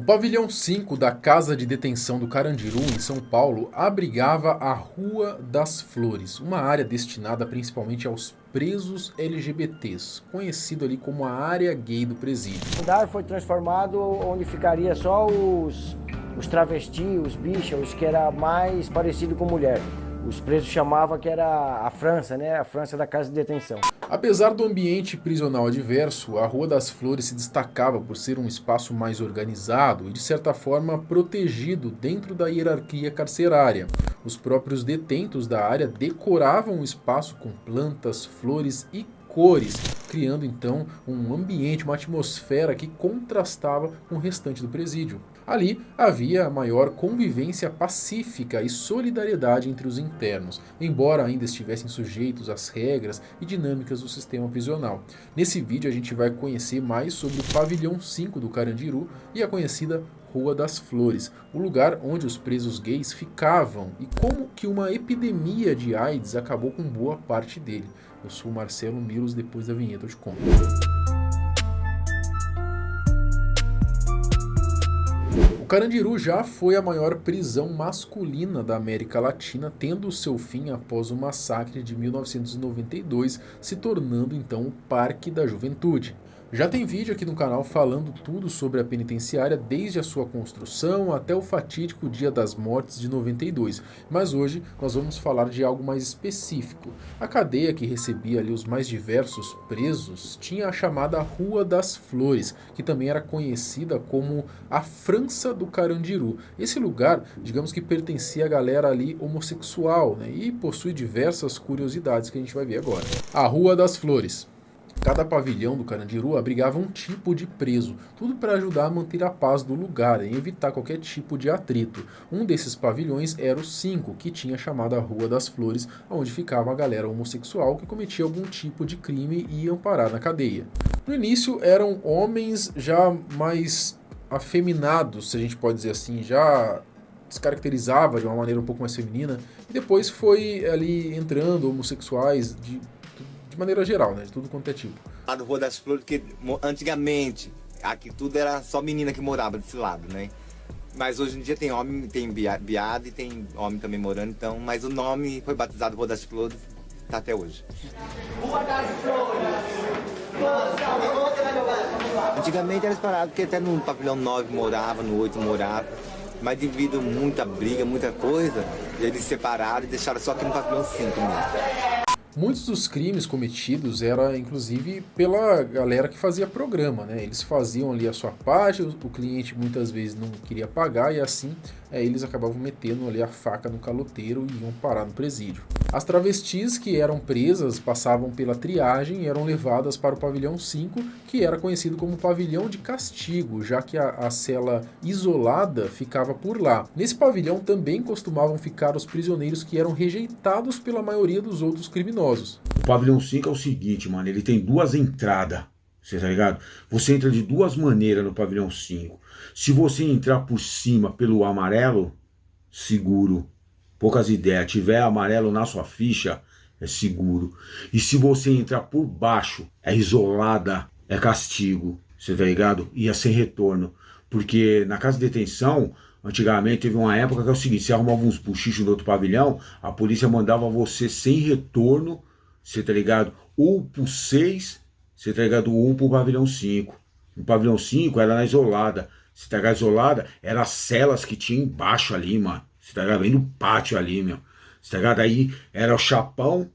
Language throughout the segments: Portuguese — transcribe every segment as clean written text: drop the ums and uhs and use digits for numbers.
pavilhão 5 da Casa de Detenção do Carandiru, em São Paulo, abrigava a Rua das Flores, uma área destinada principalmente aos presos LGBTs, conhecido ali como a área gay do presídio. O andar foi transformado onde ficaria só os travestis, os bichos, que era mais parecido com mulher. Os presos chamavam que era a França, né? A França da Casa de Detenção. Apesar do ambiente prisional adverso, a Rua das Flores se destacava por ser um espaço mais organizado e, de certa forma, protegido dentro da hierarquia carcerária. Os próprios detentos da área decoravam o espaço com plantas, flores e cores, criando então um ambiente, uma atmosfera que contrastava com o restante do presídio. Ali havia maior convivência pacífica e solidariedade entre os internos, embora ainda estivessem sujeitos às regras e dinâmicas do sistema prisional. Nesse vídeo a gente vai conhecer mais sobre o pavilhão 5 do Carandiru e a conhecida Rua das Flores, o lugar onde os presos gays ficavam e como que uma epidemia de AIDS acabou com boa parte dele. Eu sou o Marcelo Milos, depois da vinheta eu te conto. O Carandiru já foi a maior prisão masculina da América Latina, tendo seu fim após o massacre de 1992, se tornando então o Parque da Juventude. Já tem vídeo aqui no canal falando tudo sobre a penitenciária, desde a sua construção até o fatídico Dia das Mortes de 92. Mas hoje nós vamos falar de algo mais específico. A cadeia que recebia ali os mais diversos presos tinha a chamada Rua das Flores, que também era conhecida como a França do Carandiru. Esse lugar, digamos que pertencia à galera ali homossexual, né? E possui diversas curiosidades que a gente vai ver agora. A Rua das Flores. Cada pavilhão do Carandiru abrigava um tipo de preso, tudo para ajudar a manter a paz do lugar e evitar qualquer tipo de atrito. Um desses pavilhões era o 5, que tinha chamada Rua das Flores, onde ficava a galera homossexual que cometia algum tipo de crime e iam parar na cadeia. No início eram homens já mais afeminados, se a gente pode dizer assim, já se caracterizava de uma maneira um pouco mais feminina, e depois foi ali entrando homossexuais de maneira geral, né? De tudo quanto é tipo. Lá no Rua das Flores, porque antigamente aqui tudo era só menina que morava desse lado, né? Mas hoje em dia tem homem, tem biado e tem homem também morando, então, mas o nome foi batizado Rua das Flores, tá até hoje. Rua das Flores! Antigamente era separado, porque até no pavilhão 9 morava, no 8 morava, mas devido a muita briga, muita coisa, eles separaram e deixaram só aqui no pavilhão 5 mesmo. Muitos dos crimes cometidos era inclusive pela galera que fazia programa, né? Eles faziam ali a sua parte, o cliente muitas vezes não queria pagar e assim eles acabavam metendo ali a faca no caloteiro e iam parar no presídio. As travestis que eram presas passavam pela triagem e eram levadas para o pavilhão 5, que era conhecido como pavilhão de castigo, já que a cela isolada ficava por lá. Nesse pavilhão também costumavam ficar os prisioneiros que eram rejeitados pela maioria dos outros criminosos. O pavilhão 5 é o seguinte, mano, ele tem duas entradas, você tá ligado? Você entra de duas maneiras no pavilhão 5. Se você entrar por cima pelo amarelo, seguro, poucas ideias, tiver amarelo na sua ficha, é seguro. E se você entrar por baixo, é isolada, é castigo, você tá ligado? E é sem retorno, porque na casa de detenção, antigamente teve uma época que é o seguinte, você arrumava uns buchichos no outro pavilhão, a polícia mandava você sem retorno, você tá ligado? Ou pro 6, você tá ligado? Ou pro pavilhão 5. No pavilhão 5 era na isolada, você tá ligado? Isolada, eram as celas que tinha embaixo ali, mano. Você tá ligado? Bem no pátio ali, meu. Você tá ligado? Aí era o chapão,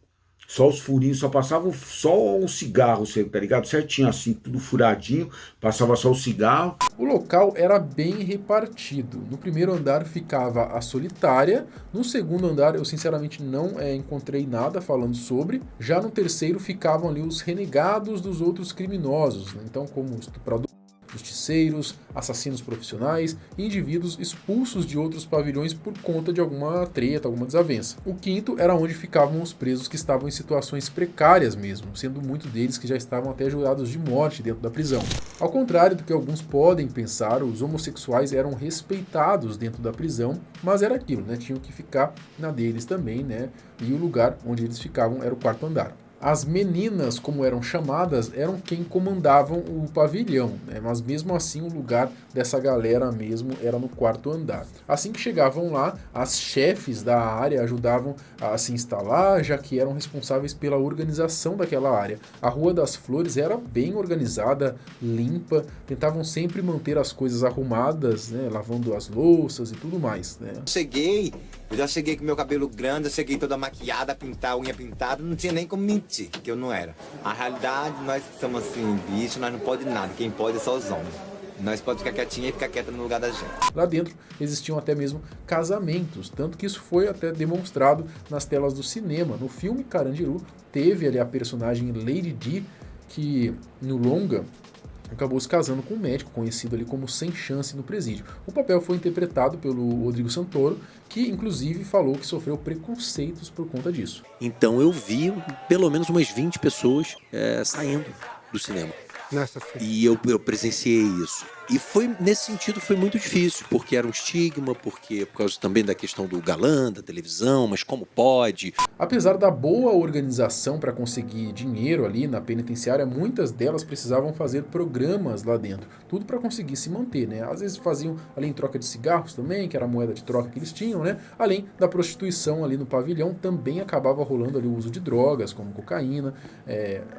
só os furinhos, só passava só um cigarro, você tá ligado? Certinho assim, tudo furadinho, passava só o cigarro. O local era bem repartido. No primeiro andar ficava a solitária, no segundo andar eu sinceramente não encontrei nada falando sobre, já no terceiro ficavam ali os renegados dos outros criminosos, né? Então como estupradores, justiceiros, assassinos profissionais e indivíduos expulsos de outros pavilhões por conta de alguma treta, alguma desavença. O quinto era onde ficavam os presos que estavam em situações precárias mesmo, sendo muitos deles que já estavam até jurados de morte dentro da prisão. Ao contrário do que alguns podem pensar, os homossexuais eram respeitados dentro da prisão, mas era aquilo, né? Tinham que ficar na deles também, né? E o lugar onde eles ficavam era o quarto andar. As meninas, como eram chamadas, eram quem comandavam o pavilhão, né? Mas mesmo assim o lugar dessa galera mesmo era no 4º andar. Assim que chegavam lá, as chefes da área ajudavam a se instalar, já que eram responsáveis pela organização daquela área. A Rua das Flores era bem organizada, limpa, tentavam sempre manter as coisas arrumadas, né? Lavando as louças e tudo mais, né? Eu já cheguei com meu cabelo grande, eu cheguei toda maquiada, pintada, unha pintada, não tinha nem como mentir, que eu não era. A realidade, nós que somos assim, bicho, nós não pode nada, quem pode é só os homens. Nós podemos ficar quietinho e ficar quieta no lugar da gente. Lá dentro existiam até mesmo casamentos, tanto que isso foi até demonstrado nas telas do cinema. No filme Carandiru, teve ali a personagem Lady Di, que no longa acabou se casando com um médico conhecido ali como Sem Chance no presídio. O papel foi interpretado pelo Rodrigo Santoro, que inclusive falou que sofreu preconceitos por conta disso. Então eu vi pelo menos umas 20 pessoas saindo do cinema. E eu presenciei isso. E foi, nesse sentido, foi muito difícil, porque era um estigma, porque por causa também da questão do galã, da televisão, mas como pode? Apesar da boa organização para conseguir dinheiro ali na penitenciária, muitas delas precisavam fazer programas lá dentro, tudo para conseguir se manter, né? Às vezes faziam ali em troca de cigarros também, que era a moeda de troca que eles tinham, né? Além da prostituição ali no pavilhão, também acabava rolando ali o uso de drogas, como cocaína,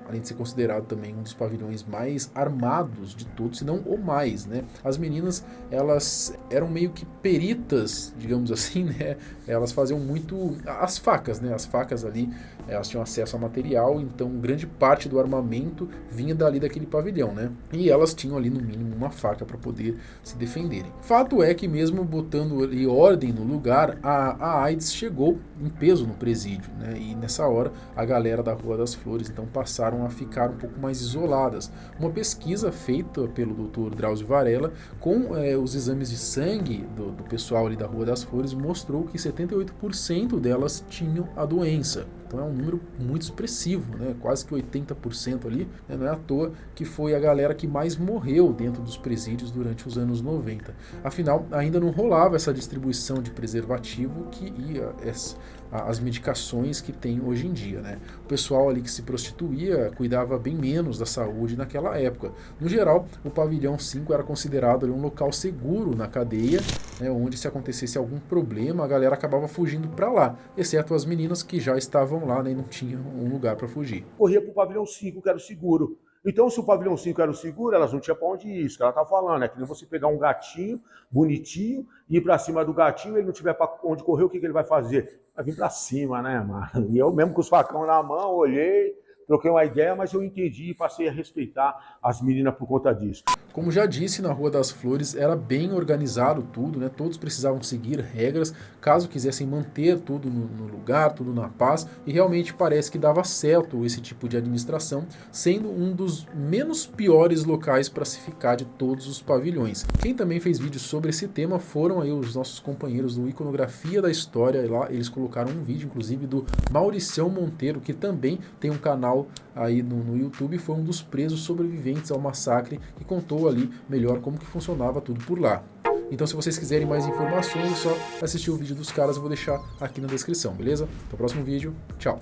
além de ser considerado também um dos pavilhões mais armados de todos, se não o mais, né? As meninas, elas eram meio que peritas, digamos assim, né? Elas faziam muito as facas, né? As facas ali, elas tinham acesso a material, então grande parte do armamento vinha dali daquele pavilhão, né? E elas tinham ali no mínimo uma faca para poder se defenderem. Fato é que mesmo botando ali ordem no lugar, a AIDS chegou em peso no presídio, né? E nessa hora a galera da Rua das Flores então passaram a ficar um pouco mais isoladas. Uma pesquisa feita pelo Dr. Drauzio Varela com os exames de sangue do pessoal ali da Rua das Flores mostrou que 78% delas tinham a doença. Então é um número muito expressivo, né? Quase que 80% ali, né? Não é à toa que foi a galera que mais morreu dentro dos presídios durante os anos 90. Afinal, ainda não rolava essa distribuição de preservativo que ia as medicações que tem hoje em dia, né? O pessoal ali que se prostituía cuidava bem menos da saúde naquela época. No geral, o pavilhão 5 era considerado ali um local seguro na cadeia, né? Onde se acontecesse algum problema, a galera acabava fugindo para lá, exceto as meninas que já estavam lá, né? E não tinham um lugar para fugir. Corria para o pavilhão 5, que era o seguro. Então, se o pavilhão 5 era o seguro, elas não tinham para onde ir. Isso que ela tá falando, é que nem você pegar um gatinho bonitinho, ir para cima do gatinho, ele não tiver para onde correr, o que ele vai fazer? Vai vir para cima, né, mano? E eu mesmo com os facão na mão, olhei, troquei uma ideia, mas eu entendi e passei a respeitar as meninas por conta disso. Como já disse, na Rua das Flores era bem organizado tudo, né? Todos precisavam seguir regras, caso quisessem manter tudo no lugar, tudo na paz, e realmente parece que dava certo esse tipo de administração, sendo um dos menos piores locais para se ficar de todos os pavilhões. Quem também fez vídeos sobre esse tema foram aí os nossos companheiros do Iconografia da História, e lá eles colocaram um vídeo, inclusive, do Mauricião Monteiro, que também tem um canal aí no YouTube, foi um dos presos sobreviventes ao massacre, que contou ali melhor como que funcionava tudo por lá. Então, se vocês quiserem mais informações, é só assistir o vídeo dos caras, eu vou deixar aqui na descrição, beleza? Até o próximo vídeo, tchau!